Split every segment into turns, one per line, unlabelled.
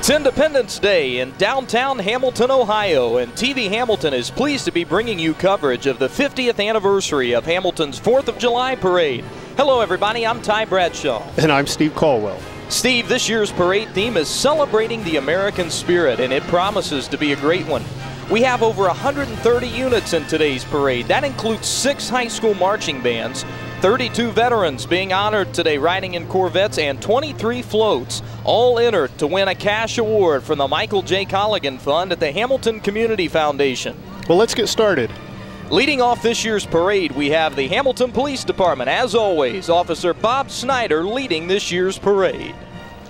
It's Independence Day in downtown Hamilton, Ohio, and TV Hamilton is pleased to be bringing you coverage of the 50th anniversary of Hamilton's 4th of July parade. Hello, everybody. I'm Ty Bradshaw.
And I'm Steve Caldwell.
Steve, this year's parade theme is Celebrating the American Spirit, and it promises to be a great one. We have over 130 units in today's parade. That includes 6 high school marching bands, 32 veterans being honored today riding in Corvettes, and 23 floats, all entered to win a cash award from the Michael J. Colligan Fund at the Hamilton Community Foundation.
Well, let's get started.
Leading off this year's parade, we have the Hamilton Police Department. As always, Officer Bob Snyder leading this year's parade.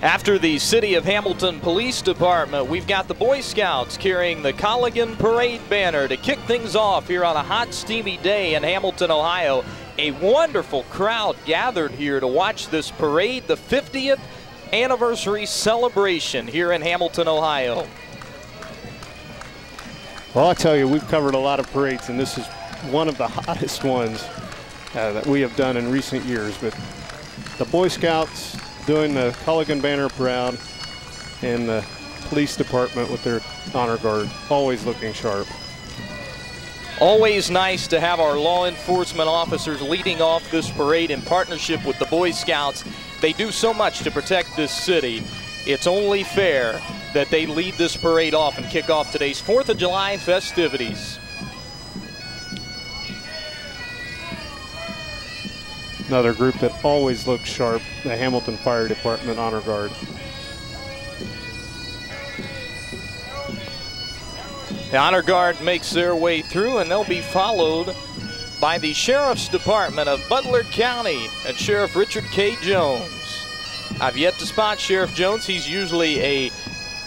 After the City of Hamilton Police Department, we've got the Boy Scouts carrying the Colligan Parade banner to kick things off here on a hot, steamy day in Hamilton, Ohio. A wonderful crowd gathered here to watch this parade, the 50th anniversary celebration here in Hamilton, Ohio.
Well, I tell you, we've covered a lot of parades, and this is one of the hottest ones that we have done in recent years. But the Boy Scouts doing the Colligan banner proud, and the police department with their honor guard, always looking sharp.
Always nice to have our law enforcement officers leading off this parade in partnership with the Boy Scouts. They do so much to protect this city. It's only fair that they lead this parade off and kick off today's 4th of July festivities.
Another group that always looks sharp, the Hamilton Fire Department Honor Guard.
The Honor Guard makes their way through, and they'll be followed by the Sheriff's Department of Butler County and Sheriff Richard K. Jones. I've yet to spot Sheriff Jones. He's usually a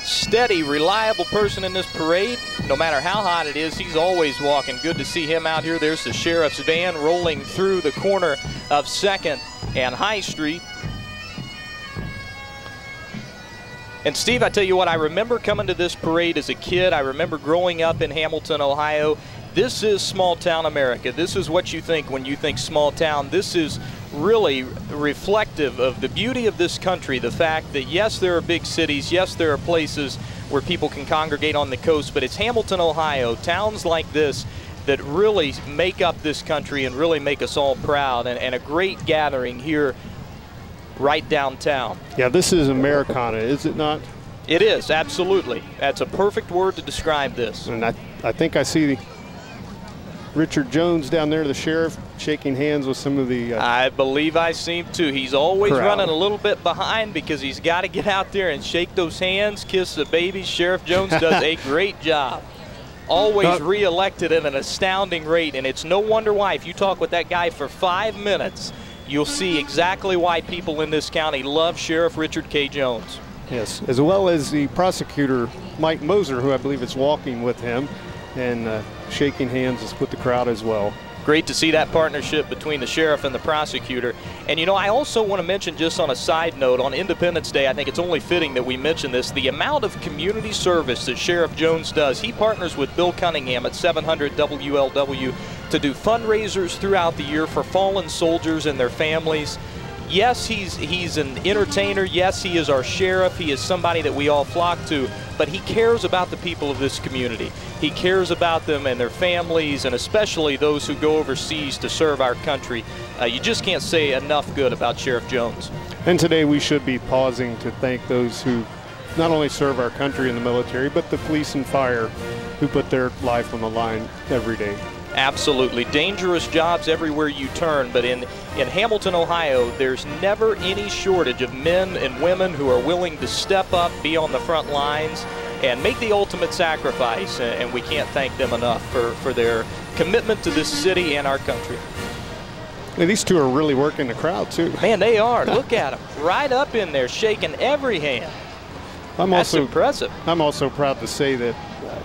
steady, reliable person in this parade. No matter how hot it is, he's always walking. Good to see him out here. There's the Sheriff's van rolling through the corner of 2nd and High Street. And Steve, I tell you what, I remember coming to this parade as a kid. I remember growing up in Hamilton, Ohio. This is small town America. This is what you think when you think small town. This is really reflective of the beauty of this country. The fact that, yes, there are big cities. Yes, there are places where people can congregate on the coast. But it's Hamilton, Ohio, towns like this that really make up this country and really make us all proud. And a great gathering here right downtown.
Yeah, this is Americana, is it not?
It is, absolutely. That's a perfect word to describe this.
And I think I see Richard Jones down there, the sheriff, shaking hands with some of the
I believe I see him too. He's always
crowd.
running a little bit behind because he's got to get out there and shake those hands, kiss the babies. Sheriff Jones does a great job. Always reelected at an astounding rate, and it's no wonder why. If you talk with that guy for 5 minutes, you'll see exactly why people in this county love Sheriff Richard K. Jones.
Yes, as well as the prosecutor, Mike Moser, who I believe is walking with him and shaking hands with the crowd as well.
Great to see that partnership between the sheriff and the prosecutor. And, you know, I also want to mention, just on a side note, on Independence Day, I think it's only fitting that we mention this, the amount of community service that Sheriff Jones does. He partners with Bill Cunningham at 700 WLW to do fundraisers throughout the year for fallen soldiers and their families. Yes, he's an entertainer. Yes, he is our sheriff. He is somebody that we all flock to, but he cares about the people of this community. He cares about them and their families, and especially those who go overseas to serve our country. You just can't say enough good about Sheriff Jones.
And today we should be pausing to thank those who not only serve our country in the military, but the police and fire who put their life on the line every day.
Absolutely. Dangerous jobs everywhere you turn, but in Hamilton, Ohio, there's never any shortage of men and women who are willing to step up, be on the front lines, and make the ultimate sacrifice, and we can't thank them enough for their commitment to this city and our country.
And these two are really working the crowd, too.
Man, they are. Look at them. Right up in there, shaking every hand. That's impressive.
I'm also proud to say that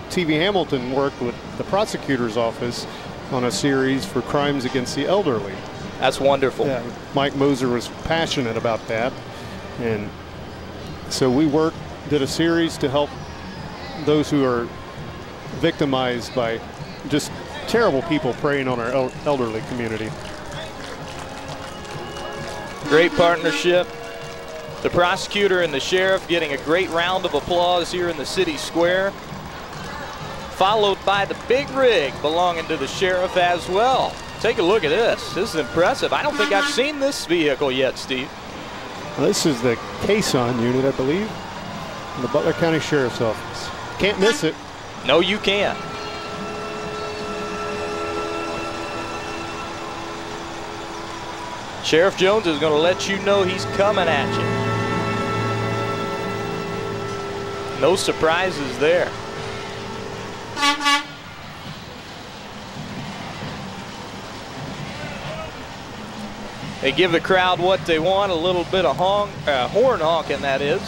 TV Hamilton worked with the prosecutor's office on a series for crimes against the elderly.
That's wonderful.
Yeah, Mike Moser was passionate about that, and so we did a series to help those who are victimized by just terrible people preying on our elderly community.
Great partnership. The prosecutor and the sheriff getting a great round of applause here in the city square, followed by the big rig belonging to the sheriff as well. Take a look at this. This is impressive. I don't think I've seen this vehicle yet, Steve.
Well, this is the caisson unit, I believe, in the Butler County Sheriff's Office. Can't miss it.
No, you can't. Sheriff Jones is going to let you know he's coming at you. No surprises there. They give the crowd what they want, a little bit of horn honking, that is.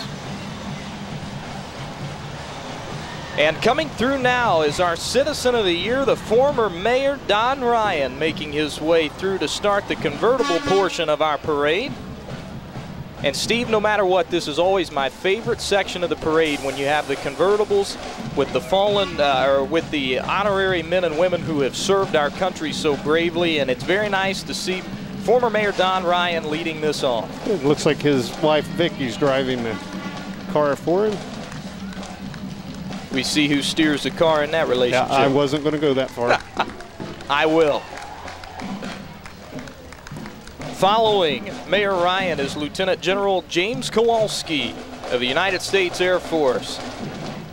And coming through now is our Citizen of the Year, the former Mayor Don Ryan, making his way through to start the convertible portion of our parade. And Steve, no matter what, this is always my favorite section of the parade, when you have the convertibles with the fallen, or with the honorary men and women who have served our country so bravely. And it's very nice to see former Mayor Don Ryan leading this on.
It looks like his wife Vicky's driving the car for him.
We see who steers the car in that relationship.
Yeah, I wasn't going to go that far.
I will. Following Mayor Ryan is Lieutenant General James Kowalski of the United States Air Force.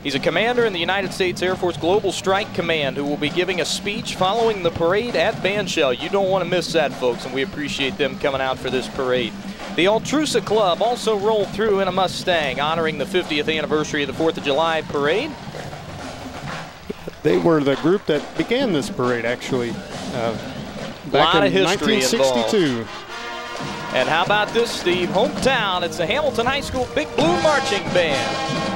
He's a commander in the United States Air Force Global Strike Command who will be giving a speech following the parade at Bandshell. You don't want to miss that, folks, and we appreciate them coming out for this parade. The Altrusa Club also rolled through in a Mustang, honoring the 50th anniversary of the 4th of July parade.
They were the group that began this parade, actually, back in 1962.
And how about this, Steve? Hometown, it's the Hamilton High School Big Blue Marching Band.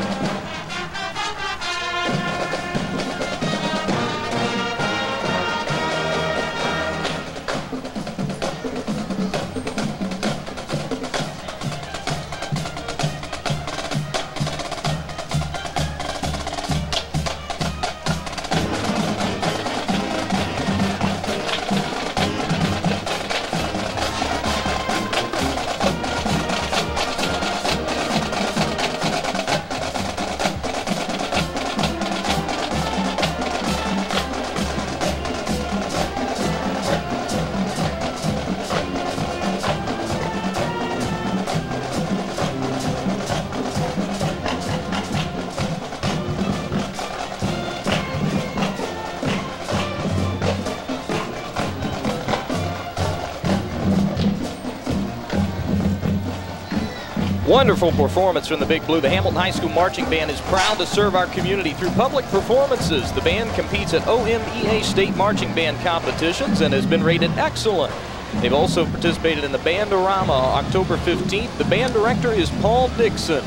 Wonderful performance from the Big Blue. The Hamilton High School Marching Band is proud to serve our community through public performances. The band competes at OMEA State Marching Band competitions and has been rated excellent. They've also participated in the Bandorama October 15th. The band director is Paul Dixon.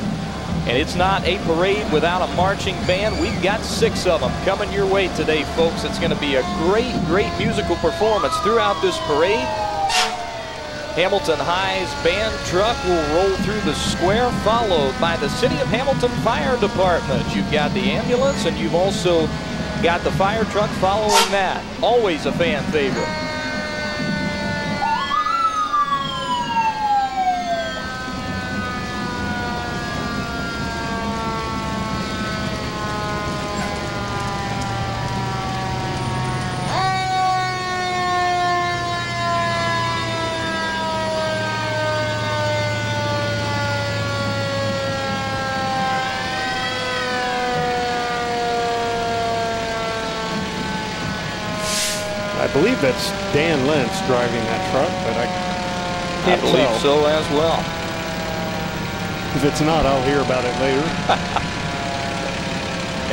And it's not a parade without a marching band. We've got 6 of them coming your way today, folks. It's going to be a great, great musical performance throughout this parade. Hamilton High's band truck will roll through the square, followed by the City of Hamilton Fire Department. You've got the ambulance, and you've also got the fire truck following that. Always a fan favorite.
I believe that's Dan Lentz driving that truck, but I can't
believe
tell.
so as well.
If it's not, I'll hear about it later.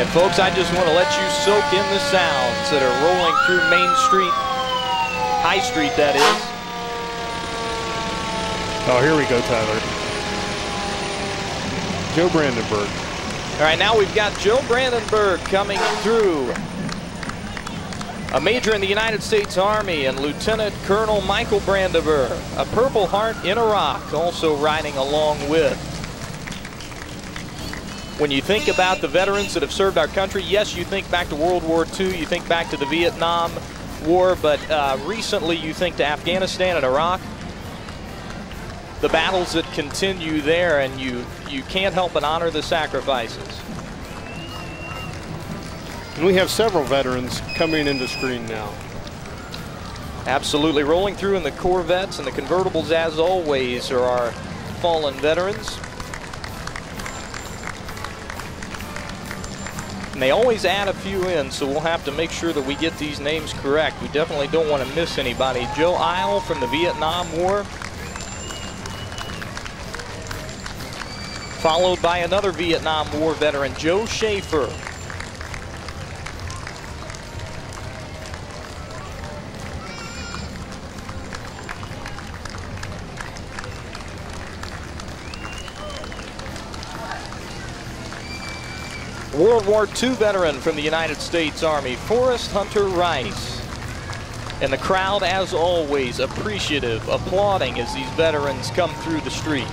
And folks, I just want to let you soak in the sounds that are rolling through Main Street, High Street, that is.
Oh, here we go, Tyler. Joe Brandenburg.
All right, now we've got Joe Brandenburg coming through. A major in the United States Army, and Lieutenant Colonel Michael Brandenburg, a Purple Heart in Iraq, also riding along with. When you think about the veterans that have served our country, yes, you think back to World War II, you think back to the Vietnam War, but recently you think to Afghanistan and Iraq. the battles that continue there, and you can't help but honor the sacrifices.
And we have several veterans coming into screen now.
Absolutely. Rolling through in the Corvettes and the convertibles, as always, are our fallen veterans. And they always add a few in, so we'll have to make sure that we get these names correct. We definitely don't want to miss anybody. Joe Isle from the Vietnam War, followed by another Vietnam War veteran, Joe Schaefer. World War II veteran from the United States Army, Forrest Hunter Rice. And the crowd, as always, appreciative, applauding as these veterans come through the street.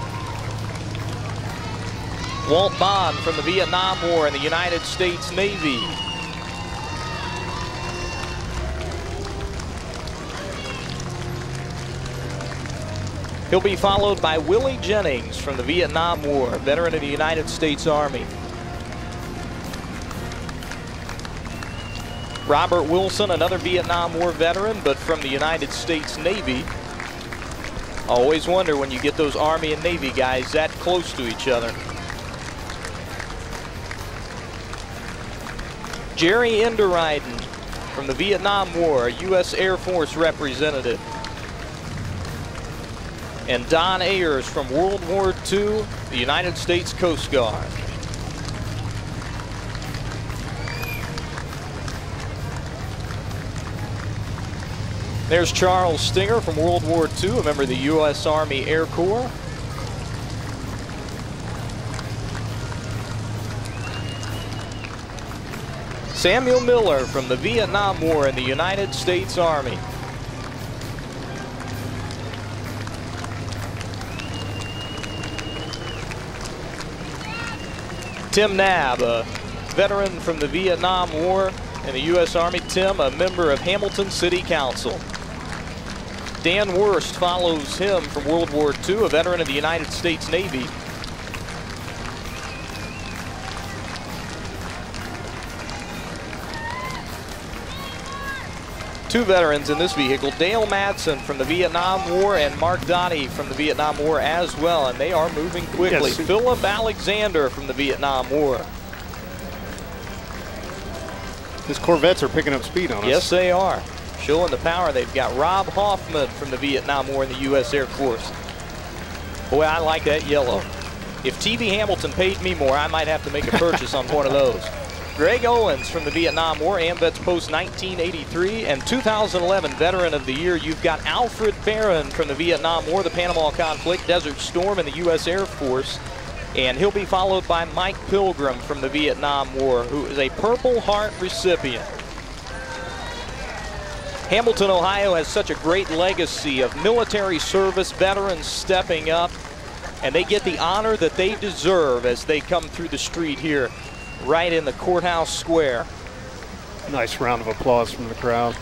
Walt Bond from the Vietnam War and the United States Navy. He'll be followed by Willie Jennings from the Vietnam War, veteran of the United States Army. Robert Wilson, another Vietnam War veteran, but from the United States Navy. Always wonder when you get those Army and Navy guys that close to each other. Jerry Enderiden from the Vietnam War, a U.S. Air Force representative. And Don Ayers from World War II, the United States Coast Guard. There's Charles Stinger from World War II, a member of the U.S. Army Air Corps. Samuel Miller from the Vietnam War in the United States Army. Tim Nabb, a veteran from the Vietnam War in the U.S. Army. Tim, a member of Hamilton City Council. Dan Wurst follows him from World War II, a veteran of the United States Navy. Two veterans in this vehicle, Dale Madsen from the Vietnam War and Mark Dottie from the Vietnam War as well, and they are moving quickly.
Yes.
Philip Alexander from the Vietnam War.
These Corvettes are picking up speed on us.
Yes, they are. Showing the power. They've got Rob Hoffman from the Vietnam War in the U.S. Air Force. Boy, I like that yellow. If TV Hamilton paid me more, I might have to make a purchase on one of those. Greg Owens from the Vietnam War, AMVETS Post 1983, and 2011 Veteran of the Year. You've got Alfred Barron from the Vietnam War, the Panama Conflict, Desert Storm in the U.S. Air Force. And he'll be followed by Mike Pilgrim from the Vietnam War, who is a Purple Heart recipient. Hamilton, Ohio has such a great legacy of military service veterans stepping up, and they get the honor that they deserve as they come through the street here, right in the courthouse square.
Nice round of applause from the crowd.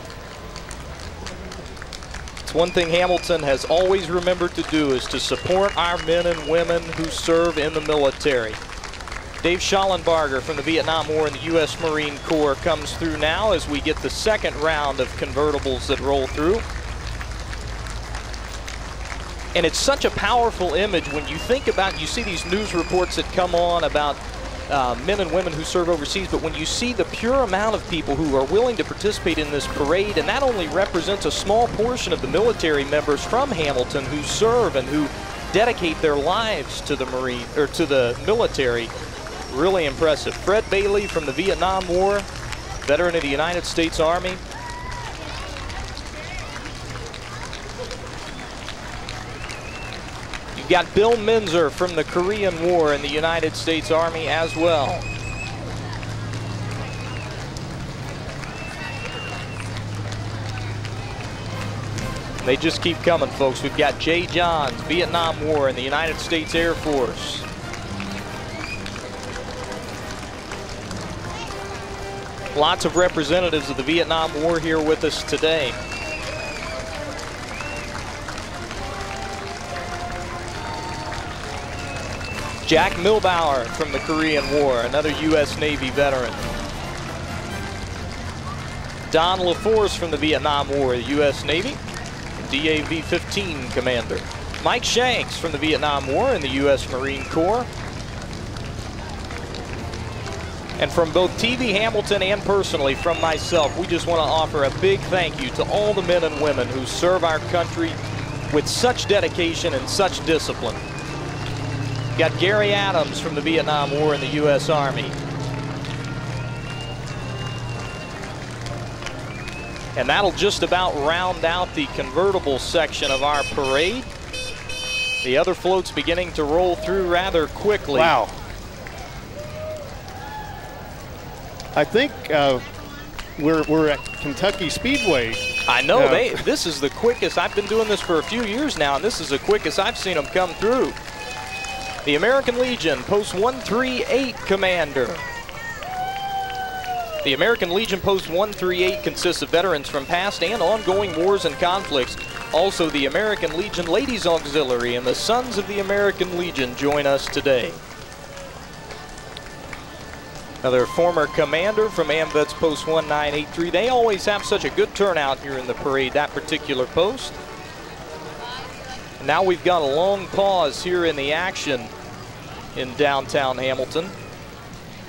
It's one thing Hamilton has always remembered to do, is to support our men and women who serve in the military. Dave Schallenbarger from the Vietnam War and the U.S. Marine Corps comes through now as we get the second round of convertibles that roll through. And it's such a powerful image when you think about, you see these news reports that come on about men and women who serve overseas, but when you see the pure amount of people who are willing to participate in this parade, and that only represents a small portion of the military members from Hamilton who serve and who dedicate their lives to the Marine, or to the military. Really impressive. Fred Bailey from the Vietnam War, veteran of the United States Army. You've got Bill Minzer from the Korean War in the United States Army as well. They just keep coming, folks. We've got Jay Johns, Vietnam War in the United States Air Force. Lots of representatives of the Vietnam War here with us today. Jack Milbauer from the Korean War, another U.S. Navy veteran. Don LaForce from the Vietnam War, U.S. Navy, DAV-15 commander. Mike Shanks from the Vietnam War in the U.S. Marine Corps. And from both TV Hamilton and personally from myself, we just want to offer a big thank you to all the men and women who serve our country with such dedication and such discipline. Got Gary Adams from the Vietnam War in the U.S. Army. And that'll just about round out the convertible section of our parade. The other floats beginning to roll through rather quickly.
Wow. I think we're at Kentucky Speedway.
I know, this is the quickest. I've been doing this for a few years now, and this is the quickest I've seen them come through. The American Legion, Post 138 commander. The American Legion Post 138 consists of veterans from past and ongoing wars and conflicts. Also, the American Legion Ladies Auxiliary and the Sons of the American Legion join us today. Another former commander from AMVETS Post 1983. They always have such a good turnout here in the parade, that particular post. Now we've got a long pause here in the action in downtown Hamilton.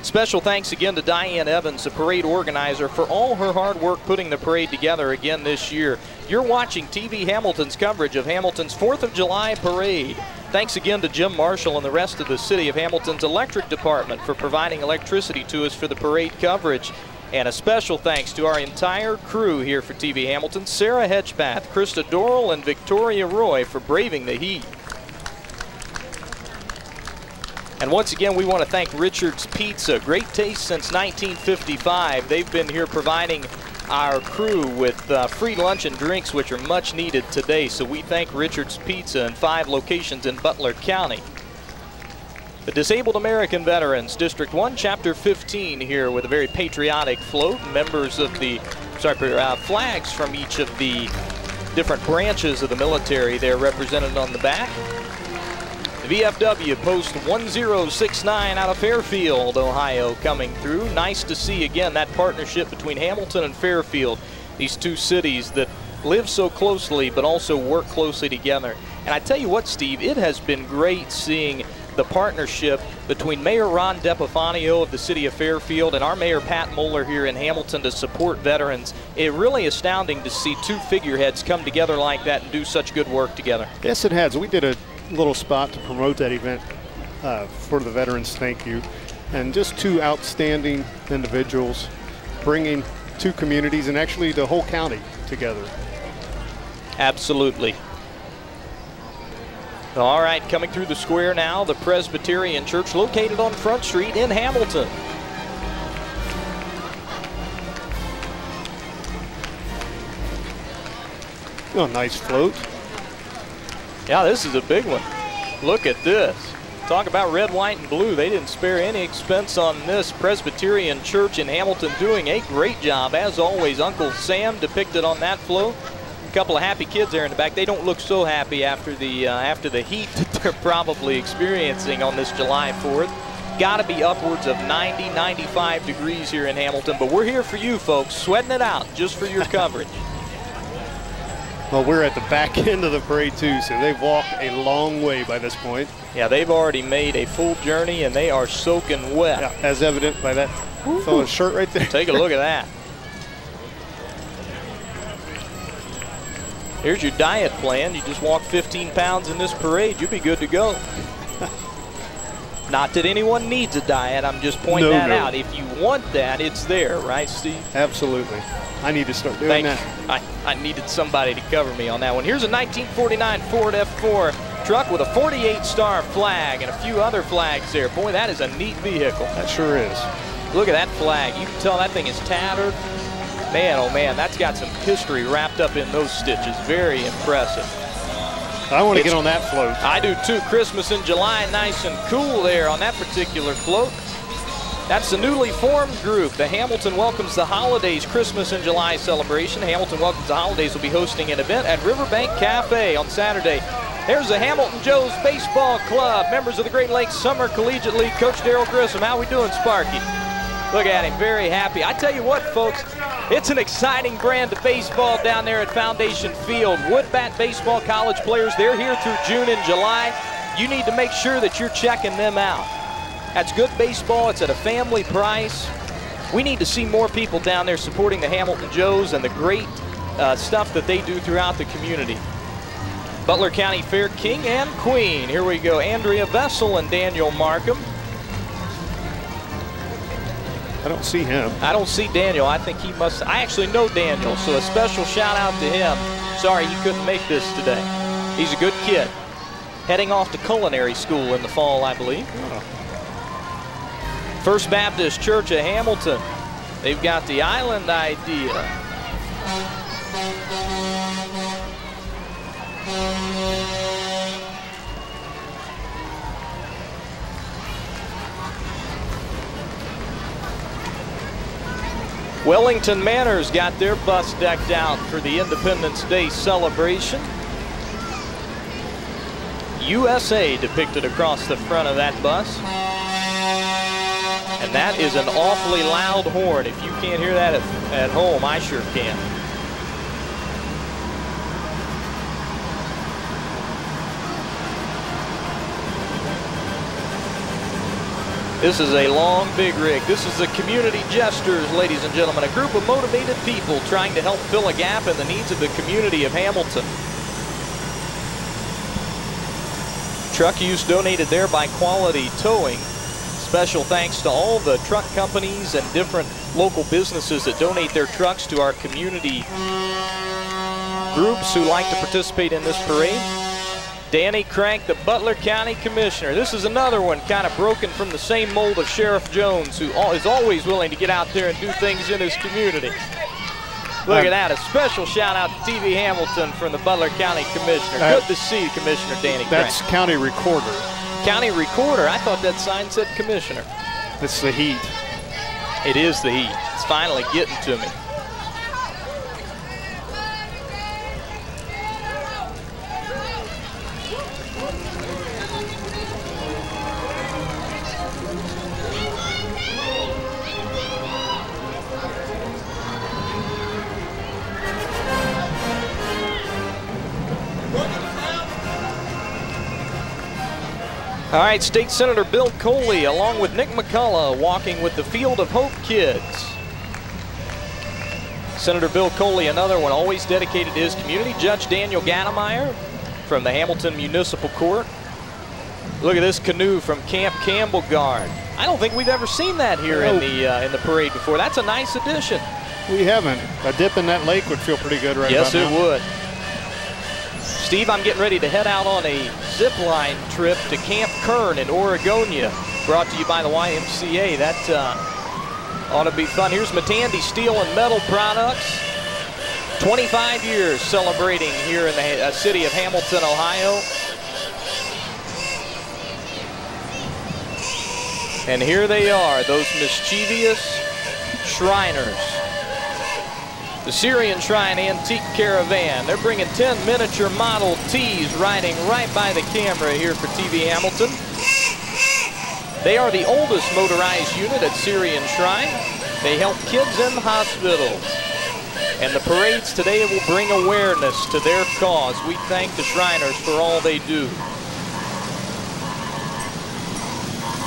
Special thanks again to Diane Evans, the parade organizer, for all her hard work putting the parade together again this year. You're watching TV Hamilton's coverage of Hamilton's 4th of July parade. Thanks again to Jim Marshall and the rest of the City of Hamilton's electric department for providing electricity to us for the parade coverage. And a special thanks to our entire crew here for TV Hamilton, Sarah Hedgepath, Krista Dorrell, and Victoria Roy for braving the heat. And once again, we want to thank Richard's Pizza. Great taste since 1955. They've been here providing our crew with free lunch and drinks, which are much needed today. So we thank Richard's Pizza in 5 locations in Butler County. The Disabled American Veterans, District 1, Chapter 15 here with a very patriotic float. Members of the, flags from each of the different branches of the military there represented on the back. The VFW Post 1069 out of Fairfield, Ohio coming through. Nice to see again that partnership between Hamilton and Fairfield, these two cities that live so closely but also work closely together. And I tell you what, Steve, it has been great seeing the partnership between Mayor Ron DePifanio of the city of Fairfield and our Mayor Pat Moeller here in Hamilton to support veterans. It's really astounding to see two figureheads come together like that and do such good work together.
Yes, it has. We did a little spot to promote that event for the veterans. Thank you. And just two outstanding individuals bringing two communities and actually the whole county together.
Absolutely. All right, coming through the square now, the Presbyterian Church located on Front Street in Hamilton.
Oh, nice float.
Yeah, this is a big one. Look at this. Talk about red, white, and blue. They didn't spare any expense on this. Presbyterian Church in Hamilton doing a great job. As always, Uncle Sam depicted on that float. A couple of happy kids there in the back. They don't look so happy after the heat that they're probably experiencing on this July 4th. Got to be upwards of 90, 95 degrees here in Hamilton. But we're here for you, folks, sweating it out just for your coverage.
Well, we're at the back end of the parade too, so they've walked a long way by this point.
Yeah, they've already made a full journey and they are soaking wet.
Yeah, as evident by that fellow's shirt right there.
Take a look at that. Here's your diet plan. You just walk 15 pounds in this parade, you'll be good to go. Not that anyone needs a diet, I'm just pointing that out. If you want that, it's there, right, Steve?
Absolutely. I need to start doing that.
I needed somebody to cover me on that one. Here's a 1949 Ford F4 truck with a 48-star flag and a few other flags there. Boy, that is a neat vehicle.
That sure is.
Look at that flag. You can tell that thing is tattered. Man, oh man, that's got some history wrapped up in those stitches. Very impressive.
I want to get on that float.
I do too. Christmas in July, nice and cool there on that particular float. That's the newly formed group. The Hamilton Welcomes the Holidays Christmas in July celebration. Hamilton Welcomes the Holidays will be hosting an event at Riverbank Cafe on Saturday, There's the Hamilton Joes Baseball Club, members of the Great Lakes Summer Collegiate League. Coach Daryl Grissom, how we doing, Sparky? Look at him, very happy. I tell you what, folks, it's an exciting brand of baseball down there at Foundation Field. Woodbat Baseball College players, they're here through June and July. You need to make sure that you're checking them out. That's good baseball. It's at a family price. We need to see more people down there supporting the Hamilton Joes and the great stuff that they do throughout the community. Butler County Fair King and Queen. Here we go, Andrea Vessel and Daniel Markham.
I don't see him.
I don't see Daniel. I think he must. I actually know Daniel, so a special shout out to him. Sorry he couldn't make this today. He's a good kid. Heading off to culinary school in the fall, I believe.
Oh.
First Baptist Church of Hamilton. They've got the island idea. Wellington Manor's got their bus decked out for the Independence Day celebration. USA depicted across the front of that bus. And that is an awfully loud horn. If you can't hear that at home, I sure can. This is a long, big rig. This is the Community Jesters, ladies and gentlemen, a group of motivated people trying to help fill a gap in the needs of the community of Hamilton. Truck use donated there by Quality Towing. Special thanks to all the truck companies and different local businesses that donate their trucks to our community groups who like to participate in this parade. Danny Crank, the Butler County Commissioner. This is another one kind of broken from the same mold of Sheriff Jones, who is always willing to get out there and do things in his community. Look at that, a special shout out to TV Hamilton from the Butler County Commissioner. Good to see Commissioner Danny Crank.
That's County Recorder.
County Recorder, I thought that sign said Commissioner.
It's the heat.
It is the heat. It's finally getting to me. All right, State Senator Bill Coley, along with Nick McCullough, walking with the Field of Hope kids. Senator Bill Coley, another one, always dedicated to his community. Judge Daniel Gannemeyer from the Hamilton Municipal Court. Look at this canoe from Camp Campbell Guard. I don't think we've ever seen that here in the parade before. That's a nice addition.
We haven't. A dip in that lake would feel pretty good right now.
Yes, it would. Steve, I'm getting ready to head out on a zip line trip to Camp Kern in Oregonia, brought to you by the YMCA. That ought to be fun. Here's Matandy Steel and Metal Products. 25 years celebrating here in the city of Hamilton, Ohio. And here they are, those mischievous Shriners. The Syrian Shrine Antique Caravan. They're bringing 10 miniature Model Ts riding right by the camera here for TV Hamilton. They are the oldest motorized unit at Syrian Shrine. They help kids in hospitals. And the parades today will bring awareness to their cause. We thank the Shriners for all they do.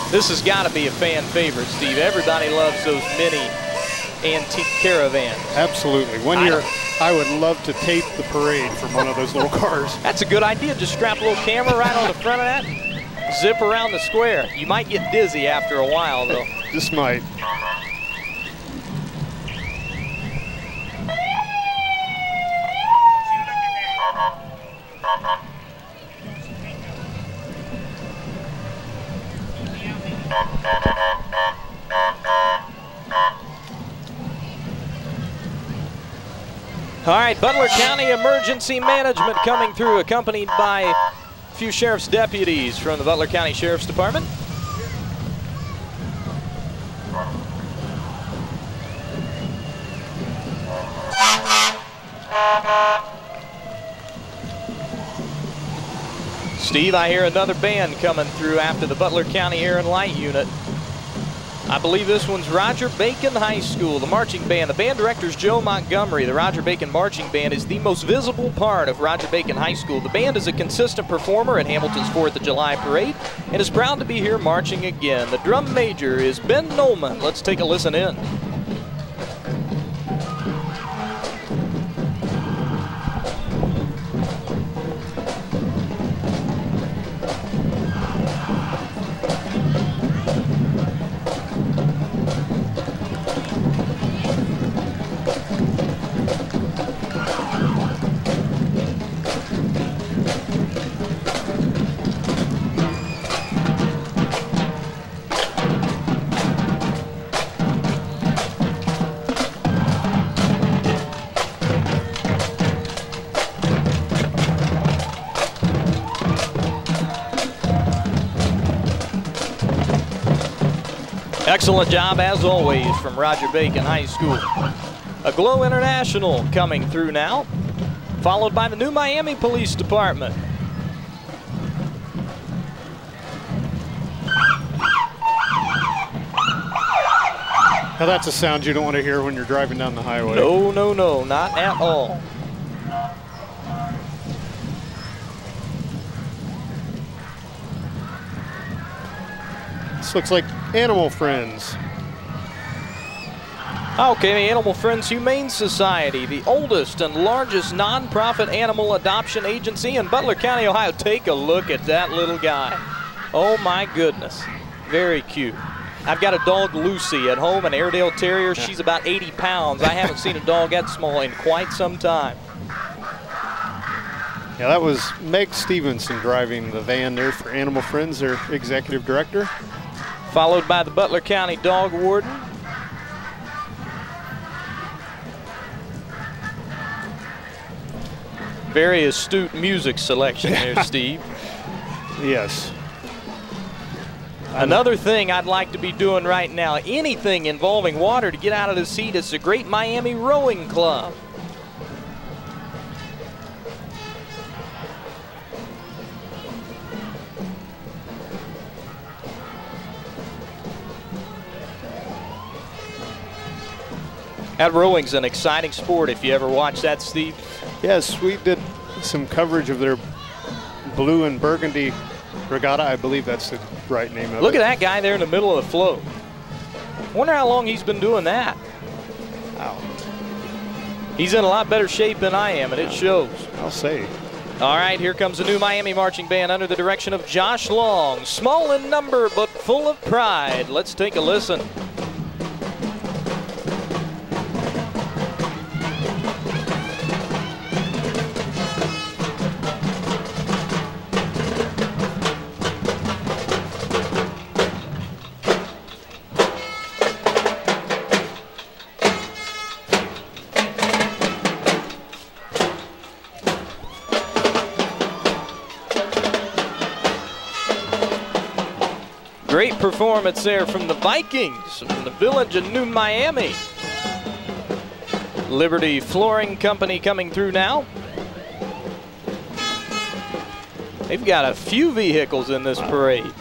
This has got to be a fan favorite, Steve. Everybody loves those mini antique caravans.
Absolutely. One year, I would love to tape the parade from one of those little cars.
That's a good idea. Just strap a little camera right on the front of that. Zip around the square. You might get dizzy after a while, though.
Just might.
All right, Butler County Emergency Management coming through, accompanied by a few sheriff's deputies from the Butler County Sheriff's Department. Steve, I hear another band coming through after the Butler County Air and Light Unit. I believe this one's Roger Bacon High School, the marching band. The band director's Joe Montgomery. The Roger Bacon Marching Band is the most visible part of Roger Bacon High School. The band is a consistent performer at Hamilton's 4th of July Parade and is proud to be here marching again. The drum major is Ben Nolman. Let's take a listen in. Excellent job, as always, from Roger Bacon High School. Aglow International coming through now, followed by the New Miami Police Department.
Now that's a sound you don't want to hear when you're driving down the highway.
No, no, no, not at all.
This looks like Animal Friends.
Okay, the Animal Friends Humane Society, the oldest and largest nonprofit animal adoption agency in Butler County, Ohio. Take a look at that little guy. Oh my goodness, very cute. I've got a dog, Lucy, at home, an Airedale Terrier. She's about 80 pounds. I haven't seen a dog that small in quite some time.
Yeah, that was Meg Stevenson driving the van there for Animal Friends, their executive director.
Followed by the Butler County Dog Warden. Very astute music selection there, Steve.
Yes.
Another thing I'd like to be doing right now, anything involving water to get out of the seat, is the Great Miami Rowing Club. That rowing's an exciting sport if you ever watch that, Steve.
Yes, we did some coverage of their blue and burgundy regatta. I believe that's the right name of it.
Look at that guy there in the middle of the float. Wonder how long he's been doing that.
Wow.
He's in a lot better shape than I am, and it shows.
I'll say.
All right, here comes the New Miami Marching Band under the direction of Josh Long. Small in number, but full of pride. Let's take a listen. Great performance there from the Vikings from the village of New Miami. Liberty Flooring Company coming through now. They've got a few vehicles in this parade.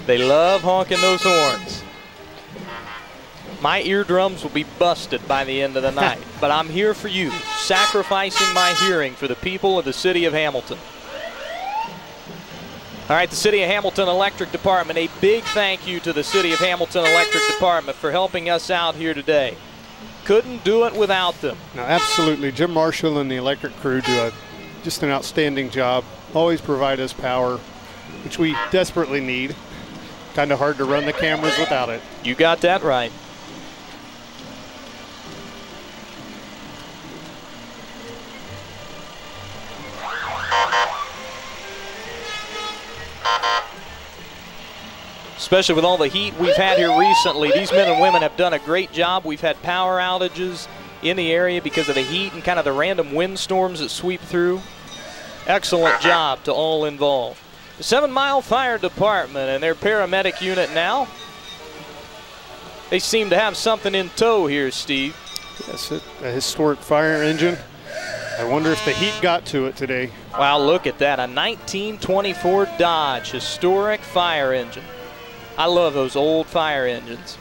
They love honking those horns. My eardrums will be busted by the end of the night, but I'm here for you, sacrificing my hearing for the people of the city of Hamilton. All right, the City of Hamilton Electric Department, a big thank you to the City of Hamilton Electric Department for helping us out here today. Couldn't do it without them.
No, absolutely. Jim Marshall and the electric crew do just an outstanding job. Always provide us power, which we desperately need. Kind of hard to run the cameras without it.
You got that right. Especially with all the heat we've had here recently. These men and women have done a great job. We've had power outages in the area because of the heat and kind of the random windstorms that sweep through. Excellent job to all involved. The 7 Mile Fire Department and their paramedic unit now. They seem to have something in tow here, Steve.
Yes, a historic fire engine. I wonder if the heat got to it today.
Wow, look at that. A 1924 Dodge historic fire engine. I love those old fire engines.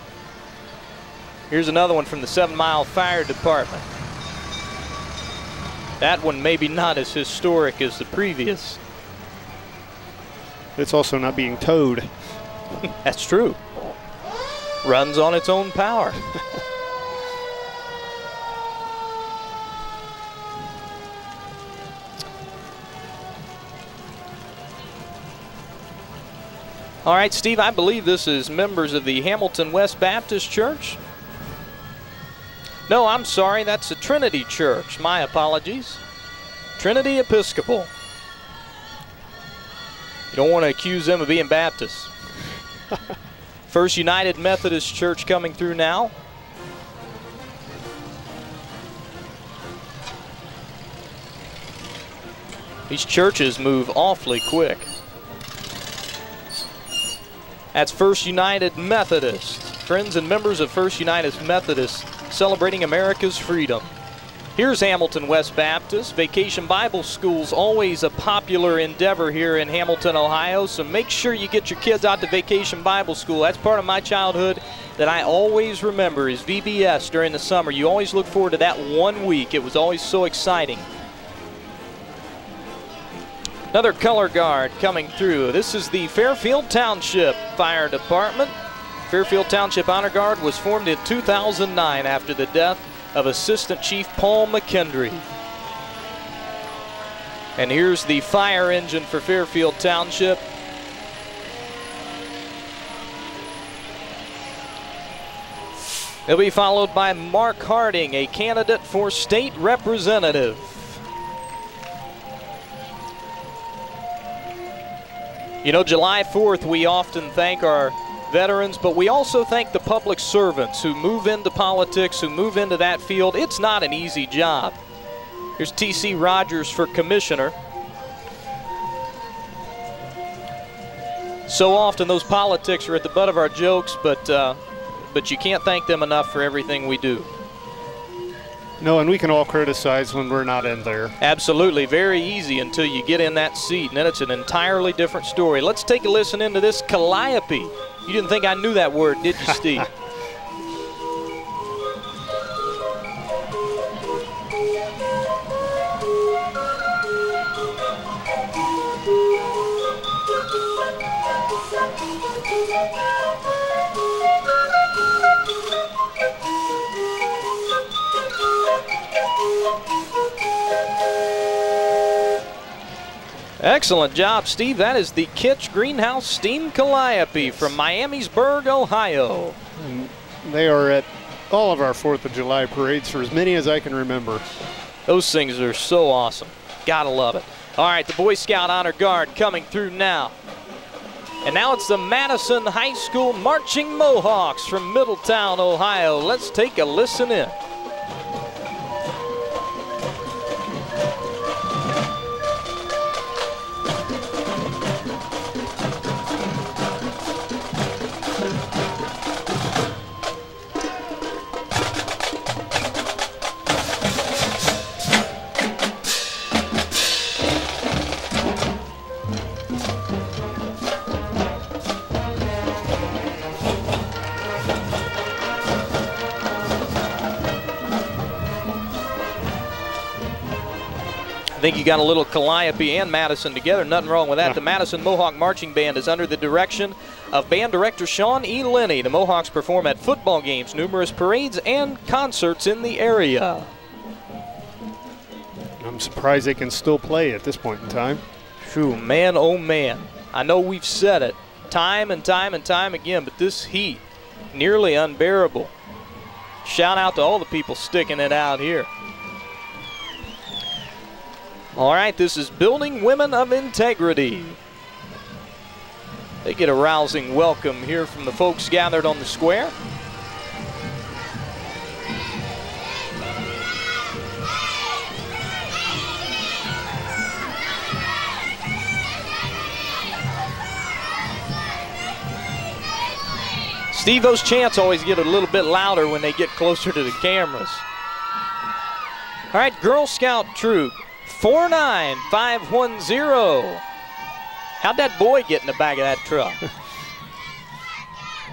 Here's another one from the 7 Mile Fire Department. That one maybe not as historic as the previous.
It's also not being towed.
That's true. Runs on its own power. All right, Steve, I believe this is members of the Hamilton West Baptist Church. No, I'm sorry, that's a Trinity Church. My apologies. Trinity Episcopal. You don't want to accuse them of being Baptists. First United Methodist Church coming through now. These churches move awfully quick. That's First United Methodist. Friends and members of First United Methodist celebrating America's freedom. Here's Hamilton West Baptist. Vacation Bible School's always a popular endeavor here in Hamilton, Ohio, so make sure you get your kids out to Vacation Bible School. That's part of my childhood that I always remember is VBS during the summer. You always look forward to that 1 week. It was always so exciting. Another color guard coming through. This is the Fairfield Township Fire Department. Fairfield Township Honor Guard was formed in 2009 after the death of Assistant Chief Paul McKendry. And here's the fire engine for Fairfield Township. It'll be followed by Mark Harding, a candidate for state representative. You know, July 4th, we often thank our veterans, but we also thank the public servants who move into politics, who move into that field. It's not an easy job. Here's T.C. Rogers for commissioner. So often those politics are at the butt of our jokes, but you can't thank them enough for everything we do.
No, and we can all criticize when we're not in there.
Absolutely. Very easy until you get in that seat, and then it's an entirely different story. Let's take a listen into this calliope. You didn't think I knew that word, did you, Steve? Excellent job, Steve. That is the Kitch Greenhouse Steam Calliope from Miamisburg, Ohio.
And they are at all of our 4th of July parades for as many as I can remember.
Those things are so awesome. Gotta love it. All right, the Boy Scout Honor Guard coming through now. And now it's the Madison High School Marching Mohawks from Middletown, Ohio. Let's take a listen in. I think you got a little Calliope and Madison together. Nothing wrong with that. The Madison Mohawk Marching Band is under the direction of band director Sean E. Linney. The Mohawks perform at football games, numerous parades, and concerts in the area.
I'm surprised they can still play at this point in time.
Phew, man, oh man. I know we've said it time and time and time again, but this heat, nearly unbearable. Shout out to all the people sticking it out here. All right, this is Building Women of Integrity. They get a rousing welcome here from the folks gathered on the square. Steve, those chants always get a little bit louder when they get closer to the cameras. All right, Girl Scout troop, 49510. How'd that boy get in the back of that truck?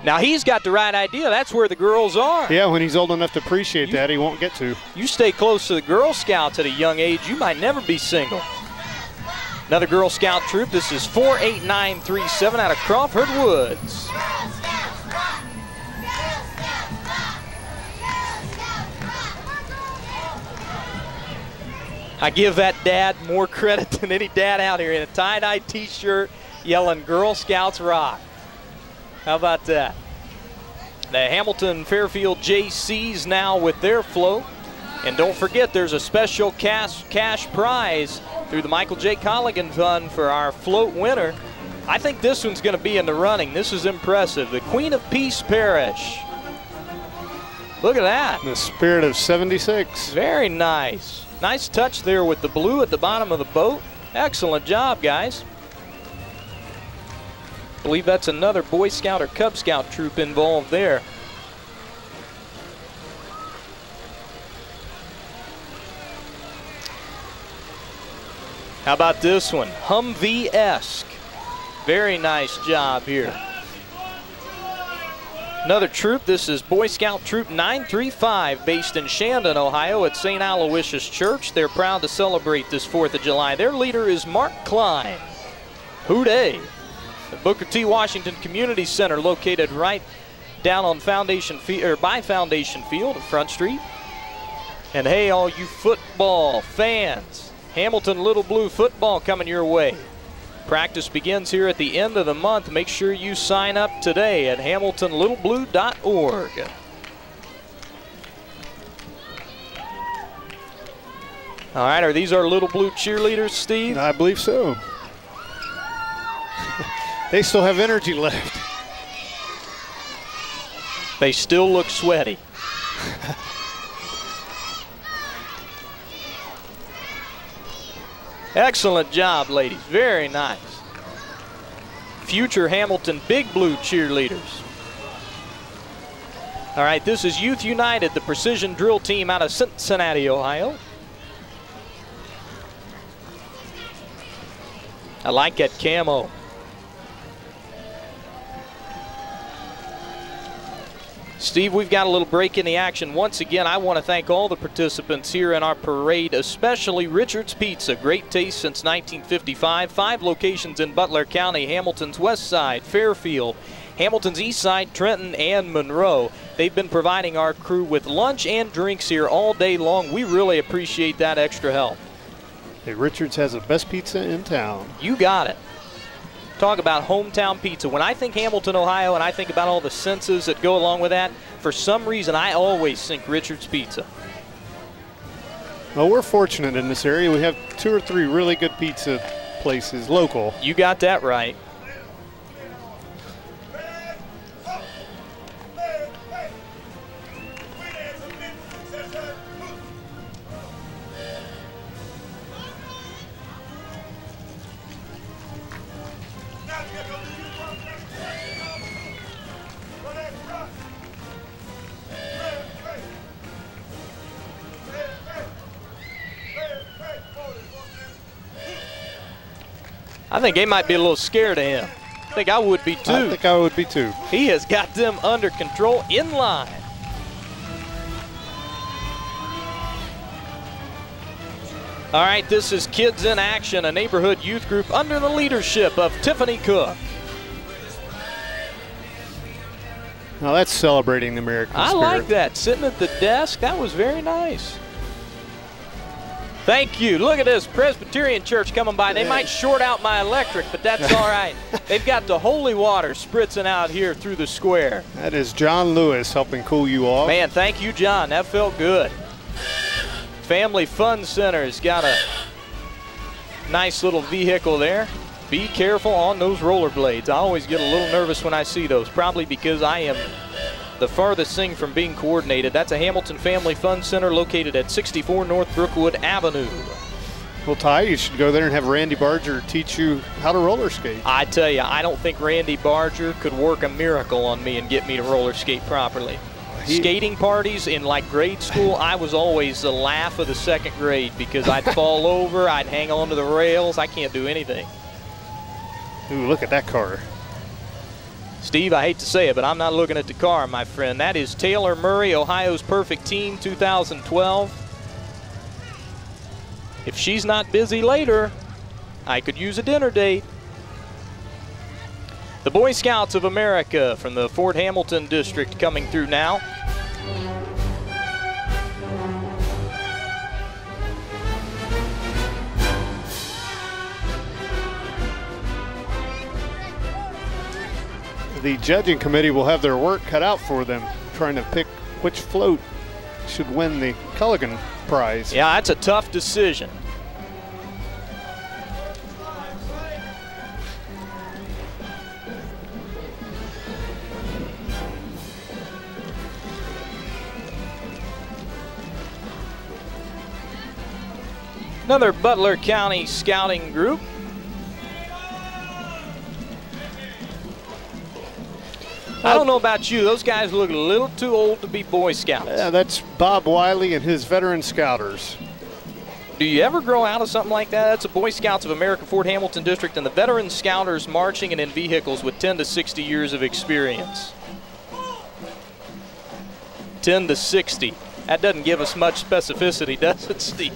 Now, he's got the right idea. That's where the girls are.
Yeah, when he's old enough to appreciate that, he won't get to.
You stay close to the Girl Scouts at a young age, you might never be single. Another Girl Scout troop. This is 48937 out of Crawford Woods. I give that dad more credit than any dad out here in a tie-dye T-shirt yelling Girl Scouts rock. How about that? The Hamilton Fairfield JCs now with their float. And don't forget, there's a special cash prize through the Michael J. Colligan Fund for our float winner. I think this one's going to be in the running. This is impressive. The Queen of Peace Parish. Look at that.
The Spirit of 76.
Very nice. Nice touch there with the blue at the bottom of the boat. Excellent job, guys. I believe that's another Boy Scout or Cub Scout troop involved there. How about this one? Humvee-esque. Very nice job here. Another troop, this is Boy Scout Troop 935, based in Shandon, Ohio at St. Aloysius Church. They're proud to celebrate this 4th of July. Their leader is Mark Klein. Hooday! The Booker T. Washington Community Center, located right down on Foundation Field, by Foundation Field at Front Street. And hey, all you football fans, Hamilton Little Blue football coming your way. Practice begins here at the end of the month. Make sure you sign up today at hamiltonlittleblue.org. All right, are these our Little Blue cheerleaders, Steve?
I believe so. They still have energy left.
They still look sweaty. Excellent job, ladies. Very nice. Future Hamilton Big Blue cheerleaders. All right, this is Youth United, the precision drill team out of Cincinnati, Ohio. I like that camo. Steve, we've got a little break in the action. Once again, I want to thank all the participants here in our parade, especially Richard's Pizza. Great taste since 1955. 5 locations in Butler County: Hamilton's West Side, Fairfield, Hamilton's East Side, Trenton, and Monroe. They've been providing our crew with lunch and drinks here all day long. We really appreciate that extra help.
Hey, Richard's has the best pizza in town.
You got it. Talk about hometown pizza. When I think Hamilton, Ohio, and I think about all the senses that go along with that, for some reason I always think Richard's Pizza.
Well, we're fortunate in this area. We have 2 or 3 really good pizza places local.
You got that right. I think they might be a little scared of him. I think I would be too.
I think I would be too.
He has got them under control, in line. All right, this is Kids in Action, a neighborhood youth group under the leadership of Tiffany Cook.
Now that's celebrating the American spirit.
I like that. Sitting at the desk, that was very nice. Thank you. Look at this Presbyterian church coming by. They might short out my electric, but that's all right. They've got the holy water spritzing out here through the square.
That is John Lewis helping cool you off.
Man, thank you, John. That felt good. Family Fun Center's got a nice little vehicle there. Be careful on those rollerblades. I always get a little nervous when I see those, probably because I am the farthest thing from being coordinated. That's a Hamilton Family Fun Center located at 64 North Brookwood Avenue.
Well, Ty, you should go there and have Randy Barger teach you how to roller skate.
I tell you, I don't think Randy Barger could work a miracle on me and get me to roller skate properly. Skating parties in like grade school, I was always the laugh of the second grade because I'd fall over, I'd hang on to the rails. I can't do anything.
Ooh, look at that car.
Steve, I hate to say it, but I'm not looking at the car, my friend. That is Taylor Murray, Ohio's Perfect Team 2012. If she's not busy later, I could use a dinner date. The Boy Scouts of America from the Fort Hamilton district coming through now.
The judging committee will have their work cut out for them, trying to pick which float should win the Culligan Prize.
Yeah, that's a tough decision. Another Butler County scouting group. I don't know about you, those guys look a little too old to be Boy Scouts.
Yeah, that's Bob Wiley and his veteran scouters.
Do you ever grow out of something like that? That's the Boy Scouts of America, Fort Hamilton District, and the veteran scouters marching and in vehicles with 10 to 60 years of experience. 10 to 60. That doesn't give us much specificity, does it, Steve?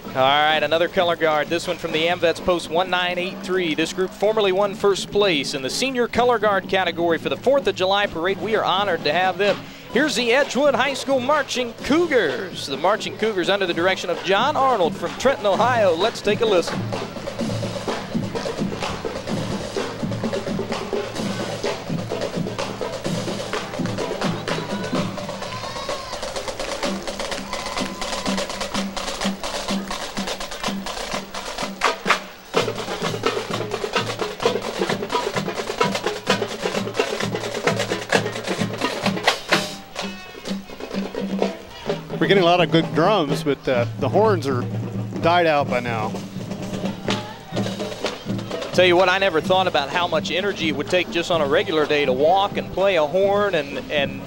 All right, another color guard. This one from the AMVETS Post 1983. This group formerly won first place in the senior color guard category for the 4th of July parade. We are honored to have them. Here's the Edgewood High School Marching Cougars. The Marching Cougars under the direction of John Arnold from Trenton, Ohio. Let's take a listen.
We're getting a lot of good drums, but the horns are died out by now.
Tell you what, I never thought about how much energy it would take just on a regular day to walk and play a horn and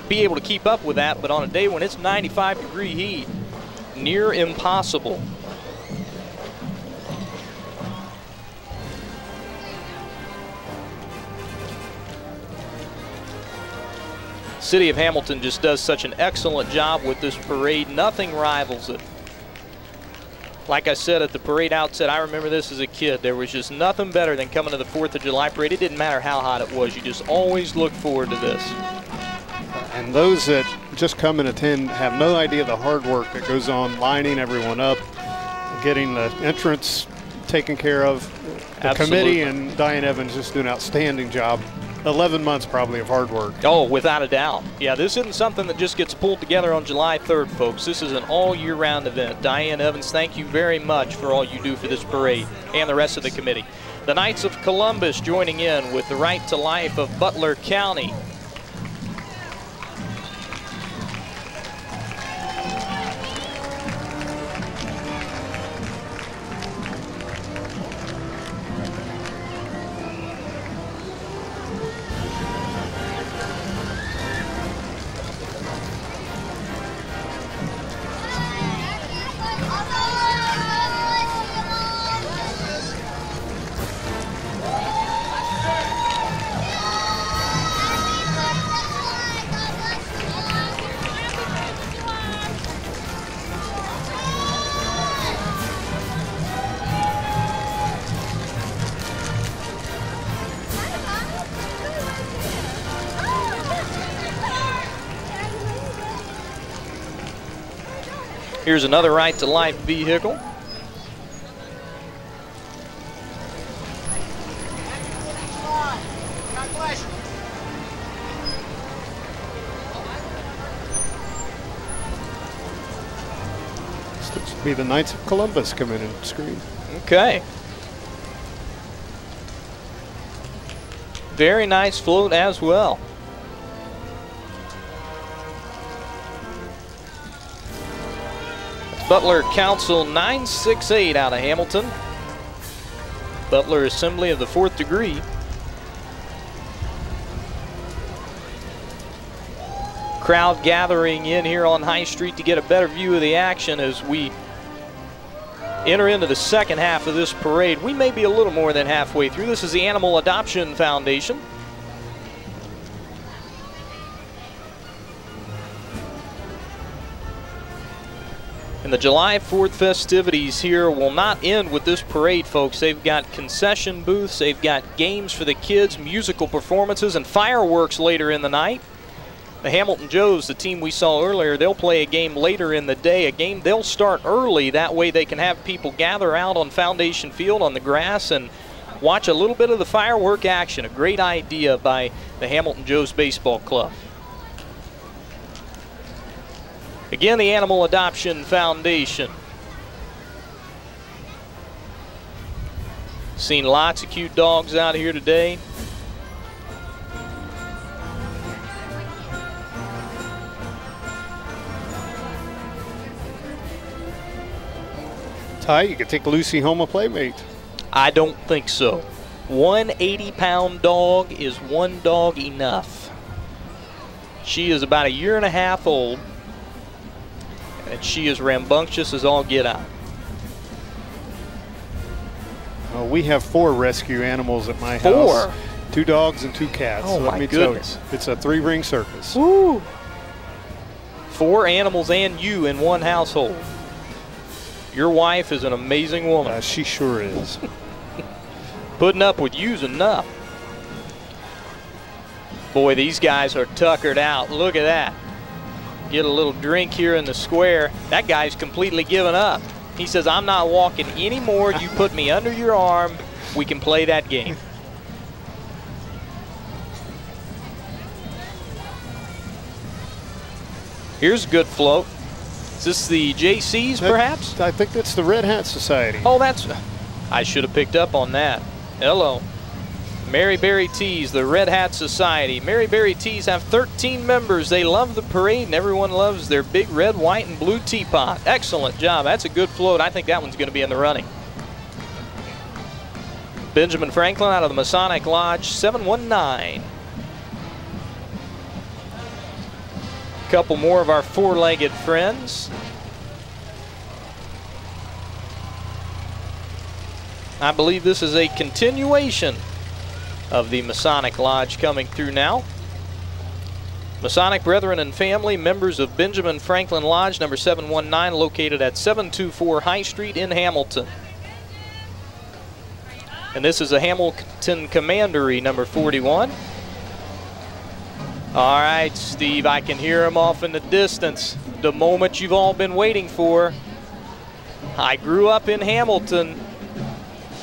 be able to keep up with that, but on a day when it's 95-degree heat, near impossible. City of Hamilton just does such an excellent job with this parade. Nothing rivals it. Like I said at the parade outset, I remember this as a kid. There was just nothing better than coming to the 4th of July parade. It didn't matter how hot it was. You just always looked forward to this.
And those that just come and attend have no idea the hard work that goes on lining everyone up, getting the entrance taken care of. The
Absolutely.
committee and Diane Evans just do an outstanding job. 11 months probably of hard work.
Oh, without a doubt. Yeah, this isn't something that just gets pulled together on July 3rd, folks. This is an all year round event. Diane Evans, thank you very much for all you do for this parade and the rest of the committee. The Knights of Columbus joining in with the Right to Life of Butler County. Here's another Right to Life vehicle.
This looks to be the Knights of Columbus come in and screen.
Okay. Very nice float as well. Butler Council 968 out of Hamilton. Butler Assembly of the 4th degree. Crowd gathering in here on High Street to get a better view of the action as we enter into the second half of this parade. We may be a little more than halfway through. This is the Animal Adoption Foundation. And the July 4th festivities here will not end with this parade, folks. They've got concession booths, they've got games for the kids, musical performances, and fireworks later in the night. The Hamilton Joes, the team we saw earlier, they'll play a game later in the day, a game they'll start early. That way they can have people gather out on Foundation Field on the grass and watch a little bit of the firework action. A great idea by the Hamilton Joes Baseball Club. Again, the Animal Adoption Foundation. Seen lots of cute dogs out here today.
Ty, you could take Lucy home a playmate.
I don't think so. One 80-pound dog is one dog enough. She is about 1.5 years old, and she is rambunctious as all get out.
We have 4 rescue animals at my
4?
house. 2 dogs and 2 cats.
Oh,
so
my goodness.
Tell you, it's a 3-ring circus.
Woo! 4 animals and you in one household. Your wife is an amazing woman.
She sure is.
Putting up with you's enough. Boy, these guys are tuckered out. Look at that. Get a little drink here in the square. That guy's completely given up. He says, I'm not walking anymore. You put me under your arm. We can play that game. Here's a good float. Is this the JCs, perhaps?
I think that's the Red Hat Society.
Oh, that's... I should have picked up on that. Hello. Maryberry Teas, the Red Hat Society. Maryberry Teas have 13 members. They love the parade, and everyone loves their big red, white, and blue teapot. Excellent job. That's a good float. I think that one's going to be in the running. Benjamin Franklin out of the Masonic Lodge, 719. Couple more of our 4-legged friends. I believe this is a continuation of the Masonic Lodge coming through now. Masonic Brethren and Family, members of Benjamin Franklin Lodge, number 719, located at 724 High Street in Hamilton. And this is a Hamilton Commandery, number 41. All right, Steve, I can hear him off in the distance. The moment you've all been waiting for. I grew up in Hamilton,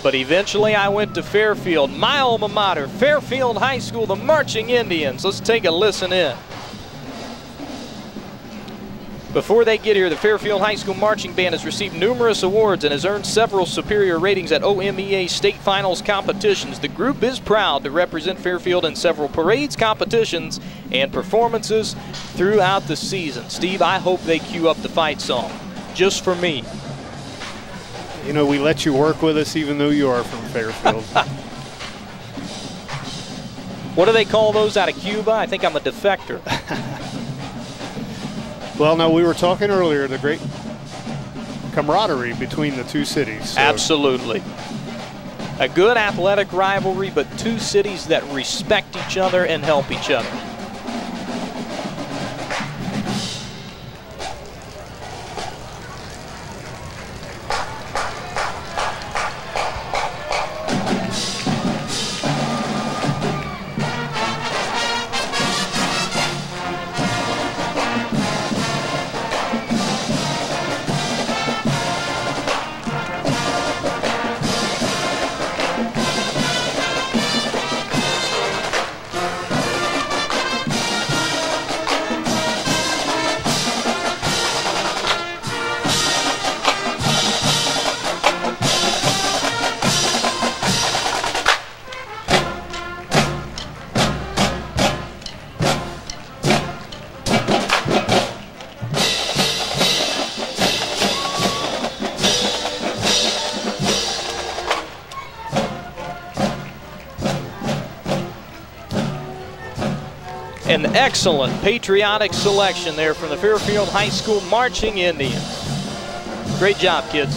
but eventually I went to Fairfield, my alma mater, Fairfield High School, the Marching Indians. Let's take a listen in. Before they get here, the Fairfield High School Marching Band has received numerous awards and has earned several superior ratings at OMEA state finals competitions. The group is proud to represent Fairfield in several parades, competitions, and performances throughout the season. Steve, I hope they cue up the fight song, just for me.
You know, we let you work with us even though you are from Fairfield.
What do they call those out of Cuba? I think I'm a defector.
Well, no, we were talking earlier, the great camaraderie between the two cities. So.
Absolutely. A good athletic rivalry, but two cities that respect each other and help each other. An excellent patriotic selection there from the Fairfield High School Marching Indians. Great job, kids.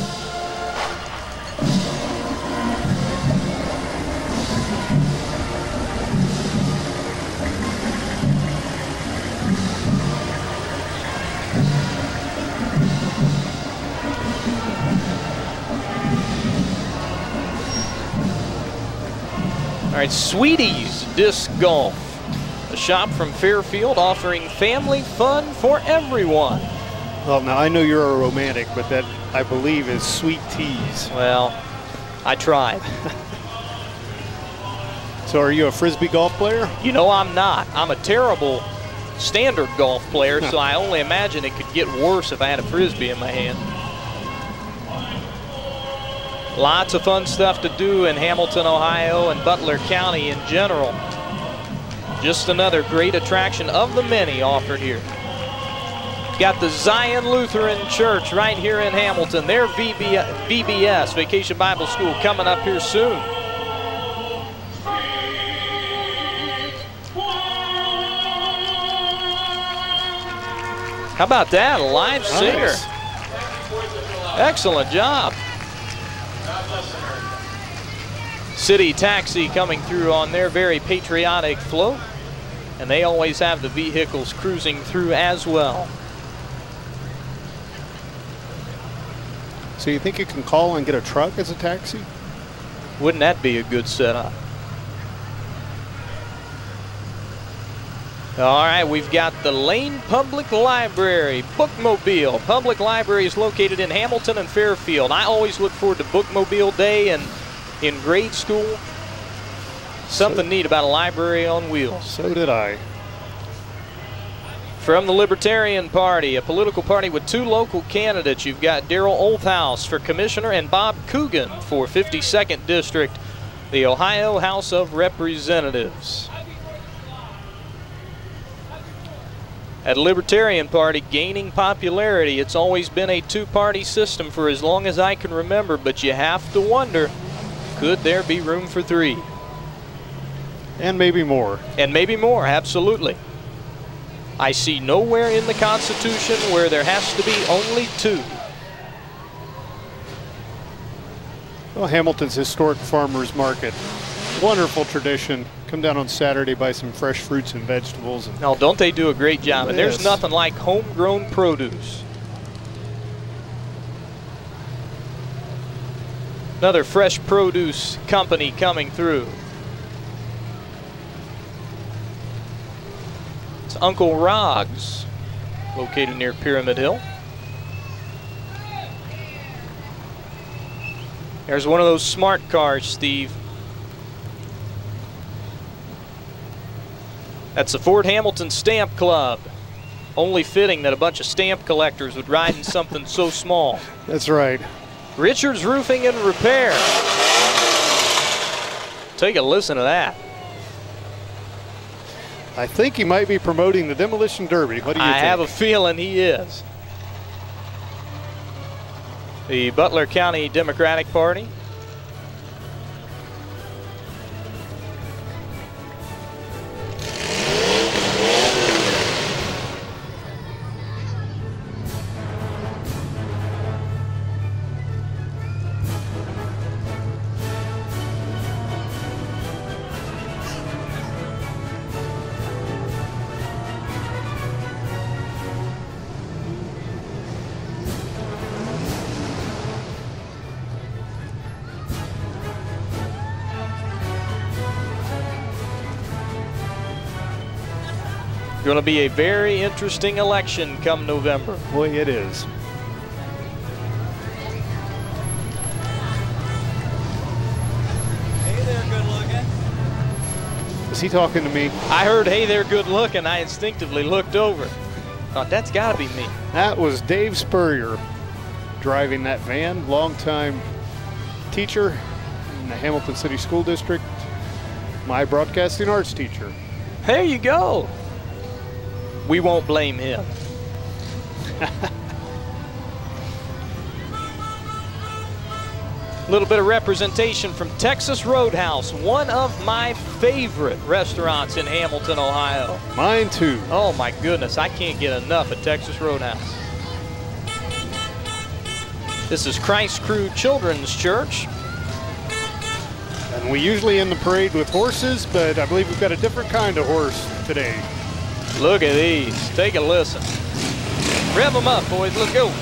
All right, Sweetie's Disc Golf, a shop from Fairfield offering family fun for everyone.
Well, now I know you're a romantic, but that, I believe, is Sweet Teas.
Well, I tried.
So are you a Frisbee golf player?
You know I'm not. I'm a terrible standard golf player, so I only imagine it could get worse if I had a Frisbee in my hand. Lots of fun stuff to do in Hamilton, Ohio, and Butler County in general. Just another great attraction of the many offered here. Got the Zion Lutheran Church right here in Hamilton. Their VBS, Vacation Bible School, coming up here soon. How about that? A live singer.
Nice.
Excellent job. City Taxi coming through on their very patriotic float. And they always have the vehicles cruising through as well.
So you think you can call and get a truck as a taxi?
Wouldn't that be a good setup? All right, we've got the Lane Public Library Bookmobile. Public Library is located in Hamilton and Fairfield. I always look forward to Bookmobile Day and in grade school. Something neat about a library on wheels.
So did I.
From the Libertarian Party, a political party with two local candidates. You've got Daryl Olthouse for Commissioner and Bob Coogan for 52nd District, the Ohio House of Representatives. At Libertarian Party, gaining popularity, it's always been a two-party system for as long as I can remember, but you have to wonder, could there be room for three?
And maybe more.
And maybe more, absolutely. I see nowhere in the Constitution where there has to be only two.
Well, Hamilton's historic farmers market. Wonderful tradition. Come down on Saturday, buy some fresh fruits and vegetables. And
now, don't they do a great job? And
yes,
there's nothing like homegrown produce. Another fresh produce company coming through. It's Uncle Rog's, located near Pyramid Hill. There's one of those smart cars, Steve. That's the Fort Hamilton Stamp Club. Only fitting that a bunch of stamp collectors would ride in something so small.
That's right.
Richards Roofing and Repair. Take a listen to that.
I think he might be promoting the Demolition Derby. What do you think?
I have a feeling he is. The Butler County Democratic Party. Going to be a very interesting election come November.
Boy, it is.
Hey there, good looking.
Is he talking to me?
I heard, hey there, good looking. I instinctively looked over. Thought, that's got to be me.
That was Dave Spurrier driving that van, longtime teacher in the Hamilton City School District, my broadcasting arts teacher.
There you go. We won't blame him. little bit of representation from Texas Roadhouse, one of my favorite restaurants in Hamilton, Ohio.
Mine too.
Oh my goodness, I can't get enough at Texas Roadhouse. This is Christ Crew Children's Church.
And we usually end the parade with horses, but I believe we've got a different kind of horse today.
Look at these. Take a listen. Rev them up, boys. Let's go.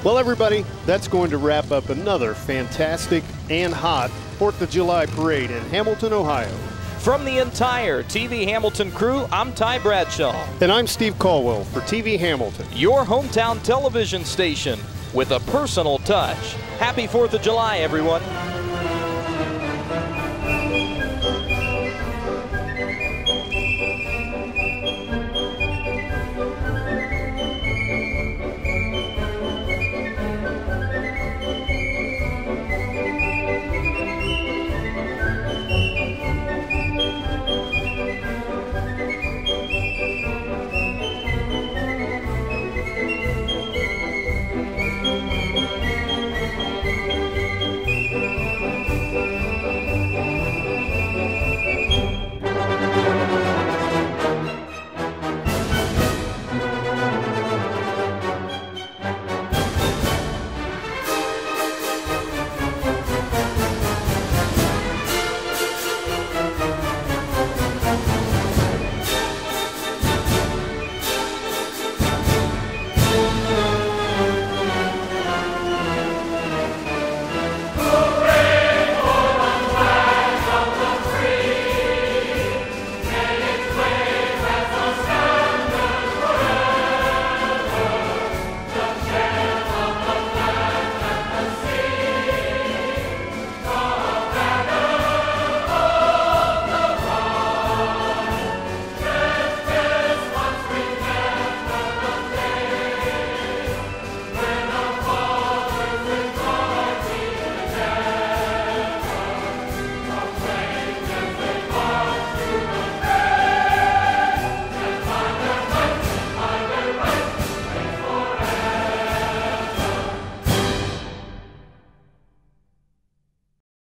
Well, everybody, that's going to wrap up another fantastic and hot 4th of July parade in Hamilton, Ohio.
From the entire TV Hamilton crew, I'm Ty Bradshaw.
And I'm Steve Caldwell for TV Hamilton,
your hometown television station with a personal touch. Happy 4th of July, everyone.